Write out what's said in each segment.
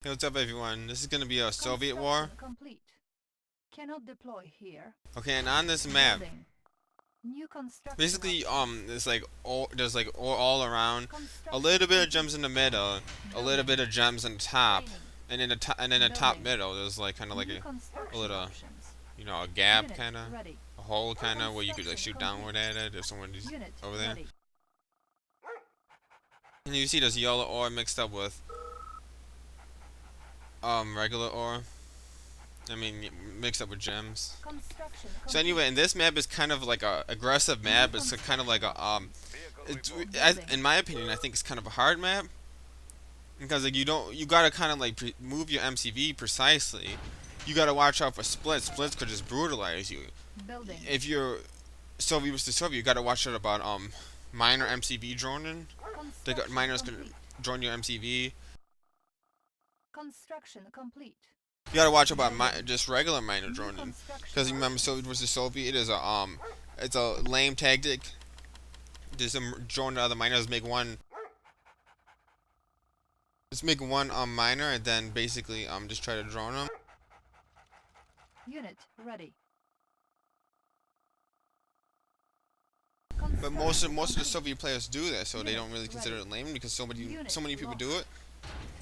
Hey, what's up, everyone? This is gonna be a Soviet War. Complete. Cannot deploy here. Okay, and on this map, Building. New construction basically, options. there's like ore all around, a Construction little bit of complete. gems in the middle, a little Building. bit of gems on the top, Training. and in the top, and in the top Building. middle, there's like kind of like New a construction little, options. a gap, Unit kind of, ready. a hole, kind of, where you could like Construction shoot complete. downward at it if someone is Unit over there. ready. And you see there's yellow ore mixed up with regular ore. I mean, mixed up with gems. Construction So complete. anyway, and this map is kind of like a aggressive New map. It's a kind of like construction a options. in my opinion, I think it's kind of a hard map because like you gotta kind of like move your MCV precisely. You gotta watch out for splits. Splits could just brutalize you. Building. If you're Soviet versus Soviet, you gotta watch out about minor MCV droning. Construction Miners can complete. drone your MCV. Construction complete. You gotta watch about Building. just regular miner New droning construction because remember options. Soviet versus Soviet is it's a lame tactic. Just drone the other miners make one miner and then basically just try to drone them. Unit ready. But Construction most of the complete. Soviet players do that, so they Unit don't really consider ready. it lame because Unit so many people lost. do it.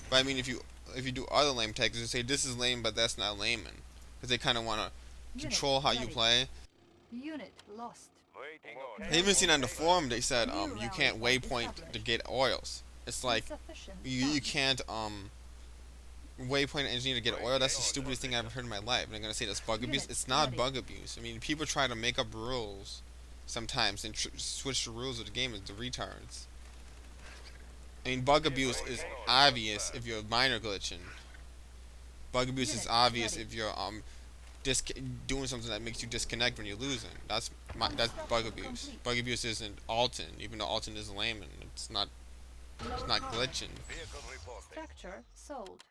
But I mean, if you do other lame tactics, you say this is lame, but that's not lame, because they kind of want to Unit control how you ready. play. Unit lost. I even seen on the forum they said New you rally can't point waypoint to established. get oils. It's like Insufficient you funds. can't waypoint an engineer to get oil. That's the stupidest thing I've ever heard in my life. And I'm gonna say that's bug abuse. Unit It's not ready. bug abuse. I mean, people try to make up rules sometimes and switch the rules of the game as the retards. I mean, bug abuse is obvious if you're minor glitching. Bug abuse is Unit obvious ready. if you're doing something that makes you disconnect when you're losing. That's bug Construction abuse. complete. Bug abuse isn't Alton, even though Alton is lame and Low it's not power. glitching. Structure sold.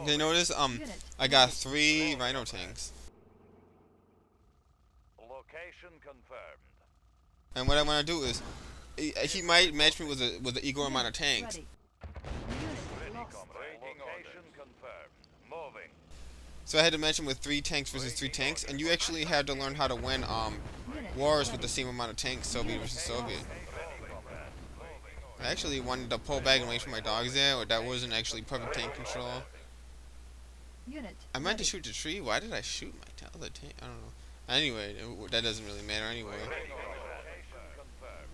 Okay, notice Unit I got ready. 3 Rhino tanks, Location confirmed. and what I want to do is he might match me with the equal amount of Unit tanks. ready. Unit Ready, lost. comrade. Location confirmed. Moving. So I had to match him with 3 tanks versus 3 tanks, and you actually had to learn how to win Unit wars with ready. the same amount of tanks, Soviet Unit versus Soviet. lost. Ready, comrade. Moving. I actually wanted to pull back and wait for my dogs there, or that wasn't actually perfect tank control. Unit I meant to ready. shoot the tree. Why did I shoot my other tank? I don't know. Anyway, that doesn't really matter anyway. Location confirmed.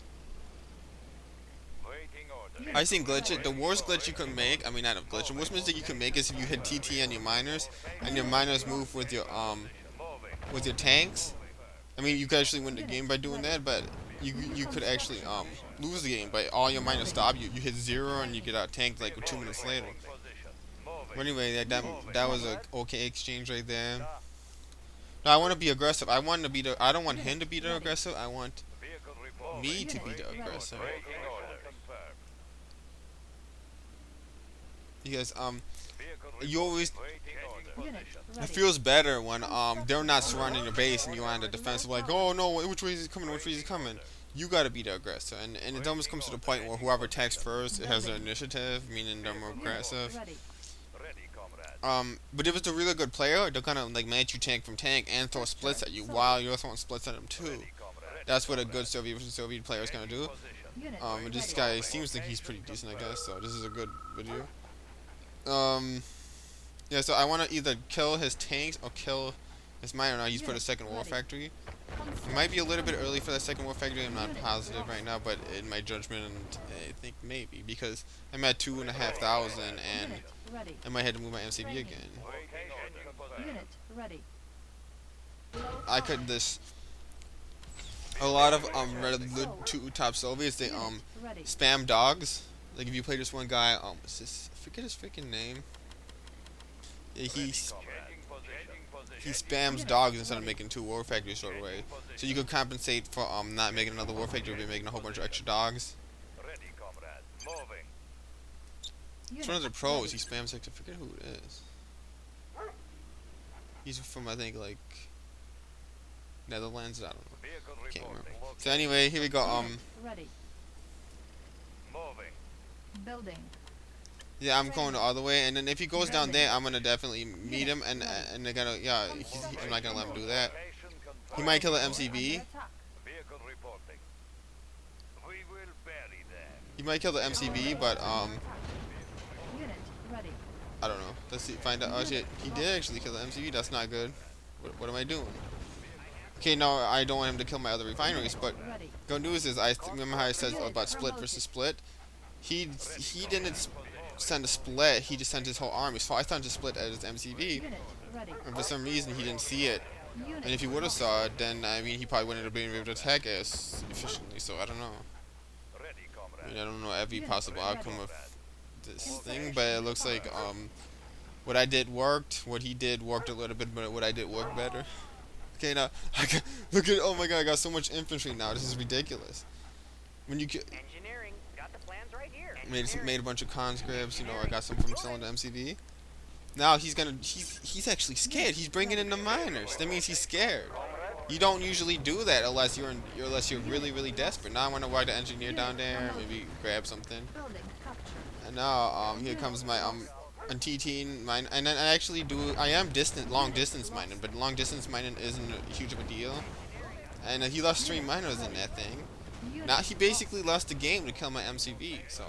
Waiting order. I seen glitch it. The worst glitch you can make, I mean not a glitch, the worst mistake you can make is if you hit TT on your miners and your miners move with your tanks. I mean you could actually win the game by doing that, but you could actually lose the game by all your miners stop. You hit 0 and you get out tanked like 2 minutes later. Position. But Moving. anyway, that was a okay exchange right there. No, I want to be aggressive. I want to be the. I don't want him to be the aggressive. I want Vehicle report. me to be Unit the ready. aggressor. Waiting order. Confirmed. Because Vehicle you always waiting order. Unit it ready. feels better when they're not surrounding your base and you're on the defensive like, oh no, which way is he coming? Which way is he coming? You gotta be the aggressor, and it almost comes to the point where whoever attacks first has the initiative, meaning they're more Unit aggressive. ready. Ready, comrade. But if it's a really good player, they're gonna like match you tank from tank and throw splits at you while you're throwing splits at them too. Ready, comrade. That's what a good Soviet versus Soviet player is gonna do. Position. Unit And this ready. guy seems like he's pretty decent, I guess. So this is a good video. Um, yeah. So I want to either kill his tanks or kill his miner. Now he's put a second war factory. It might be a little bit early for that second war factory. I'm not positive right now, but in my judgment, I think maybe because I'm at 2,500 and Unit ready. I might have to move my MCV again. Waiting order. Confirmed. Unit ready. Low I power. could this. A lot of red two top Soviets they Unit ready. spam dogs. Like if you play this one guy what's this? I forget his freaking name. Yeah, Changing position. he spams dogs instead of making 2 war factories right away. So you could compensate for not making another war factory by making a whole bunch of extra dogs. Ready, comrade. Moving. It's one of the Unit pros. He ready. spams like I forget who it is. He's from I think like Netherlands. I don't know. Vehicle Can't remember. reporting. So anyway, here we go. Unit ready. Moving. Building. Yeah, I'm going all the way, and then if he goes down there, I'm gonna definitely meet him, and they're gonna, yeah, I'm not gonna let him do that. Location He confirmed. might kill the Under MCV. attack. Vehicle reporting. We will bury them. He might kill the MCV, but Unit ready. I don't know. Let's see, find out. Oh shit, he did actually kill the MCV. That's not good. What am I doing? Okay, no, I don't want him to kill my other refineries, but Ready. good news is remember how I said about split versus split. He didn't send a split. He just sent his whole army. So I sent a split at his MCV, Unit ready. and for some reason he didn't see it. Unit And if he would have saw it, then I mean he probably wouldn't have been able to attack us efficiently. So I don't know. Ready, I comrade. mean I don't know every possible outcome of this thing, but it looks like what I did worked. What he did worked a little bit, but what I did worked better. Okay, now look at, oh my god, I got so much infantry now. This is ridiculous. When you Engineering, got the plans right here. made a bunch of conscripts, you know, I got some from selling the MCV. Now he's actually scared. He's bringing in the miners. That means he's scared. You don't usually do that unless you're really desperate. Now I want to wire the engineer down there, maybe grab something. building captured. And now here comes my TT mine, and then I am long distance mining, but long distance mining isn't huge of a deal. And he lost 3 miners in that thing. Unit Now he basically lost the game to kill my MCV. So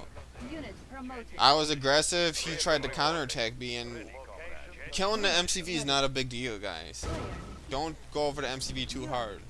Unit promoted. I was aggressive. He tried to counterattack me, and killing the MCV is not a big deal, guys. Don't go over the MCV too hard.